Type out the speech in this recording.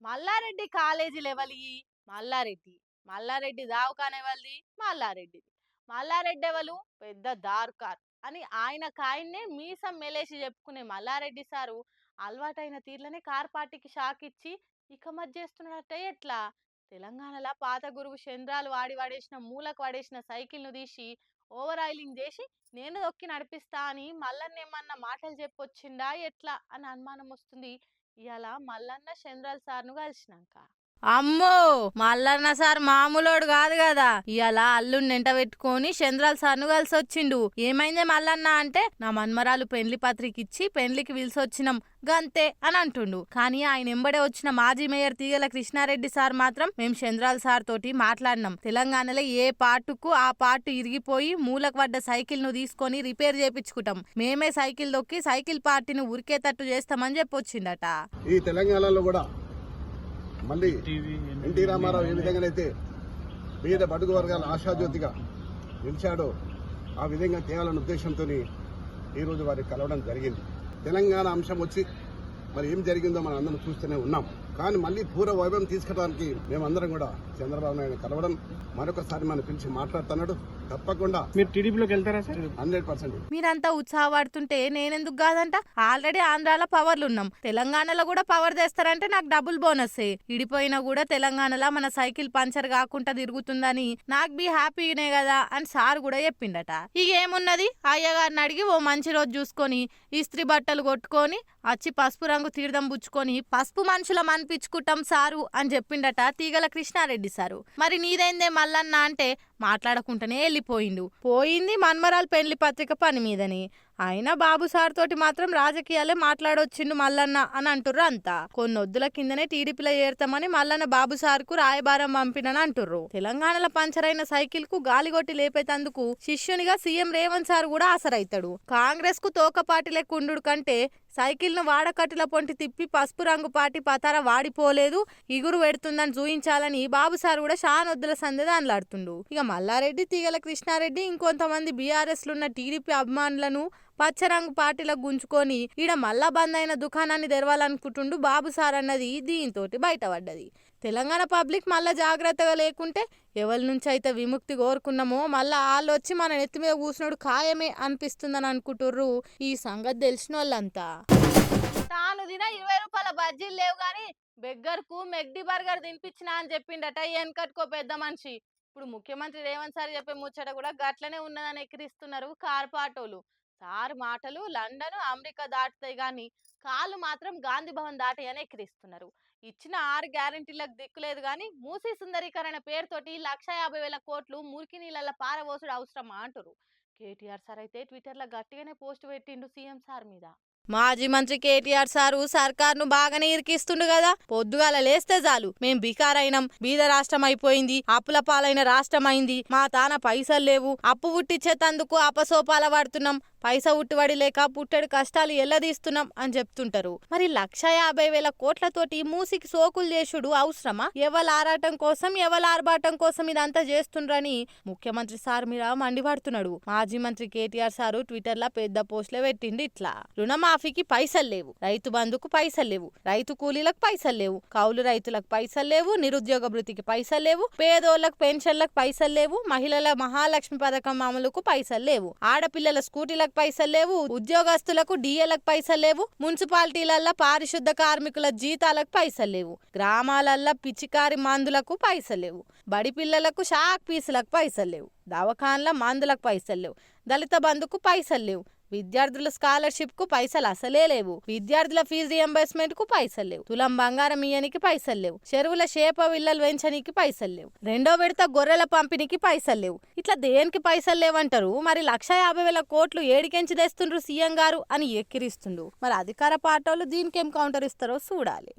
Mallareddy college లెవెల్యి Mallareddy. Mallareddy దావకాన్ ఎవరిది? మల్లారెడ్డిది. మల్లారెడ్డి ఎవలు? పెద్ద దార్కార్ అని ఆయనకాయన్నే మీసం మెలేసి చెప్పుకునే మల్లారెడ్డి సారు అలవాటైన తీర్లనే కార్ పార్టీకి షాక్ ఇచ్చి ఇక మధ్య చేస్తున్నాడట ఎట్లా? తెలంగాణలో పాత గురువు చంద్రాలు వాడి వాడేసిన మూలకు వాడేసిన సైకిల్ను తీసి ఓవర్ ఆయిలింగ్ చేసి నేను దొక్కి నడిపిస్తా అని మల్లన్నేమన్నా మాటలు చెప్పొచ్చిండా ఎట్లా అని అనుమానం వస్తుంది. ఇయాల మల్లన్న చంద్రాల్ సార్ను కలిసినాక. అమ్మో మల్లన్న సార్ మామూలోడు కాదు కదా. ఇయాల అల్లుని ఎంట పెట్టుకొని చంద్రాల్ సార్ను కలిసి వచ్చిండు. ఏమైందే మల్లన్న అంటే నా మన్మరాలు పెండ్లి పత్రిక ఇచ్చి పెండ్లికి పిలిచొచ్చినాం గంతే అని అంటుండు. కానీ ఆయన ఎంబడే వచ్చిన మాజీ మేయర్ తీగల కృష్ణారెడ్డి సార్ మాత్రం మేము చంద్రాల్ సార్ తోటి మాట్లాడినాం. తెలంగాణలో ఏ పార్టుకు ఆ పార్టు ఇరిగిపోయి మూలకు పడ్డ సైకిల్ ను తీసుకొని రిపేర్ చేపించుకుంటాం. మేమే సైకిల్ దొక్కి సైకిల్ పార్టీని ఉరికేటట్టు చేస్తామని చెప్పొచ్చిండట. ఈ తెలంగాణలో కూడా మళ్ళీ ఎన్టీ రామారావు ఏ విధంగానైతే పేద బడుగు వర్గాల ఆశాజ్యోతిగా నిలిచాడో ఆ విధంగా తేవాలన్న ఉద్దేశంతో ఈరోజు వారికి కలవడం జరిగింది. తెలంగాణ అంశం వచ్చి మరి ఏం జరిగిందో మనం అందరం చూస్తూనే ఉన్నాం. కానీ మళ్ళీ పూర్వ వైభవం తీసుకురావడానికి మేమందరం కూడా చంద్రబాబు నాయుడు కలవడం మరొకసారి మనం పిలిచి మాట్లాడుతున్నాడు. తప్పకుండా మీరు టీడీపీలోకి వెళ్తారా సార్? 100%. మీరంతా ఉత్సాహపడుతుంటే నేనెందుకు కాదంట? ఆల్రెడీ ఆంధ్రాలో పవర్లు ఉన్నాం, తెలంగాణలో కూడా పవర్ తెస్తారంటే నాకు డబుల్ బోనస్సే. ఇడిపోయినా కూడా తెలంగాణలో మన సైకిల్ పంచర్ కాకుండా తిరుగుతుందని నాకు బి హ్యాపీనే కదా అని సార్ కూడా చెప్పిండట. ఇక ఏమున్నది, అయ్యగారిని అడిగి ఓ మంచి రోజు చూసుకొని ఇస్త్రీ బట్టలు కొట్టుకొని వచ్చి పసుపు రంగు తీర్థం పుచ్చుకొని పసుపు మనుషులం అనిపించుకుంటాం సారు అని చెప్పిండట తీగల కృష్ణారెడ్డి సారు. మరి నీదేందే మల్లన్న అంటే మాట్లాడకుండానే వెళ్ళిపోయిండు. పోయింది మన్మరాల్ పెండ్లి పత్రిక పని మీదని. అయినా బాబు సార్ తోటి మాత్రం రాజకీయాలే మాట్లాడొచ్చిండు మల్లన్న అని అంటుర్రు అంతా. కొన్నొద్దుల కిందనే టీడీపీలో చేరుతామని మల్లన్న బాబు సార్ కు రాయబారం పంపినని అంటుర్రు. తెలంగాణలో పంచరైన సైకిల్ కు గాలిగొట్టి లేపేతందుకు శిష్యునిగా సీఎం రేవంత్ సార్ కూడా ఆసరైతాడు. కాంగ్రెస్ కు తోకపాటి లెక్కుండు కంటే సైకిల్ ను వాడకట్టుల పొంటి తిప్పి పసుపు రంగు పాటి పతార వాడిపోలేదు, ఇగురు పెడుతుందని చూయించాలని బాబు సార్ కూడా షానొద్దుల సందేది అనలాడుతుండు. ఇక మల్లారెడ్డి, తీగల కృష్ణారెడ్డి ఇంకొంతమంది బీఆర్ఎస్లున్న టీడీపీ అభిమానులను పచ్చరంగు పార్టీలకు గుంజుకొని ఈడ మళ్ళా బంద్ అయిన దుకాణాన్ని తెరవాలనుకుంటుండు బాబు సార్ అన్నది దీంతో బయటపడ్డది. తెలంగాణ పబ్లిక్ మళ్ళా జాగ్రత్తగా లేకుంటే ఎవరి నుంచి అయితే విముక్తి కోరుకున్నామో మళ్ళా వాళ్ళు వచ్చి మన నెత్తి మీద కూర్చున్నాడు ఖాయమే అనిపిస్తుందని అనుకుంటుర్రు ఈ సంగతి తెలిసిన వాళ్ళంతా. తాను తిన 20 రూపాయల బజ్జీలు లేవు గాని బెగ్గర్కు మెగ్డీ బర్గర్ తినిపించినా అని చెప్పిండట వెనకట్టుకో పెద్ద మనిషి. ఇప్పుడు ముఖ్యమంత్రి రేవంత్ సార్ చెప్పే ముచ్చట కూడా గట్లనే ఉన్నదని ఎక్కిరిస్తున్నారు కార్పాటోలు. సార్ మాటలు లండన్ అమెరికా దాటుతాయి గాని కాళ్ళు మాత్రం గాంధీ భవన్ దాటాయని ఎక్కిరిస్తున్నారు. ఇచ్చిన 6 గ్యారెంటీలకు దిక్కులేదు గాని మూసీ సుందరీకరణ పేరుతోటి 1,50,000 కోట్లు మురికి నీళ్ళ పారవోసుడు అవసరమా అంటారు. కేటీఆర్ సార్ అయితే ట్విట్టర్లో గట్టిగానే పోస్ట్ పెట్టిండు సీఎం సార్ మీద. మాజీ మంత్రి కేటీఆర్ సారు సర్కార్ను బాగానే ఇరికిస్తుండు కదా. పొద్దుగాల లేస్తే చాలు మేం బికారైనం, బీద రాష్ట్రం అయిపోయింది, అప్పుల పాలైన రాష్ట్రం అయింది, మా తాన పైసలు లేవు, అప్పు పుట్టించేతందుకు అపసోపాల పడుతున్నాం, పైస ఉట్టుబడి లేక పుట్టెడు కష్టాలు ఎల్లదీస్తున్నాం అని చెప్తుంటారు. మరి 1,50,000 కోట్లతోటి మూసికి సోకులు చేసుడు అవసరమా? ఎవల ఆరాటం కోసం ఎవల ఆర్భాటం కోసం ఇదంతా చేస్తుండ్రని ముఖ్యమంత్రి సార్ మీద మండిపడుతున్నాడు. మాజీ మంత్రి కేటీఆర్ సారు ట్విట్టర్ లో పెద్ద పోస్టులే పెట్టిండి ఇట్లా: రుణమాఫీకి పైసలు లేవు, రైతు బంధుకు పైసలు లేవు, రైతు కూలీలకు పైసలు లేవు, కౌలు రైతులకు పైసలు లేవు, నిరుద్యోగ భృతికి పైసలు లేవు, పేదోళ్లకు పెన్షన్లకు పైసలు లేవు, మహిళల మహాలక్ష్మి పథకం అమలుకు పైసలు లేవు, ఆడపిల్లల స్కూటీలకు పైసలు లేవు, ఉద్యోగస్తులకు డిఏలకు పైసలు లేవు, మున్సిపాలిటీలల్లో పారిశుద్ధ కార్మికుల జీతాలకు పైసలు లేవు, గ్రామాలల్లో పిచికారి మందులకు పైసలు లేవు, బడి పిల్లలకు షాక్ పీసులకు పైసలు లేవు, దవాఖాన్ల మందులకు పైసలు లేవు, దళిత బంధుకు పైసలు లేవు, విద్యార్థుల స్కాలర్షిప్ కు పైసలు అసలే లేవు, విద్యార్థుల ఫీజు రియంబర్స్మెంట్ కు పైసలు లేవు, తులం బంగారం ఇయ్యనికి పైసలు లేవు, చెరువుల షేప విల్లలు పెంచనికి పైసలు లేవు, రెండో విడత గొర్రెల పంపిణీకి పైసలు లేవు. ఇట్లా దేనికి పైసలు లేవంటారు? మరి 1,50,000 కోట్లు ఏడికెంచి తెస్తుండ్రు సీఎం గారు అని ఎక్కిరిస్తుండు. మరి అధికార పార్టీలు దీనికేం కౌంటర్ ఇస్తారో చూడాలి.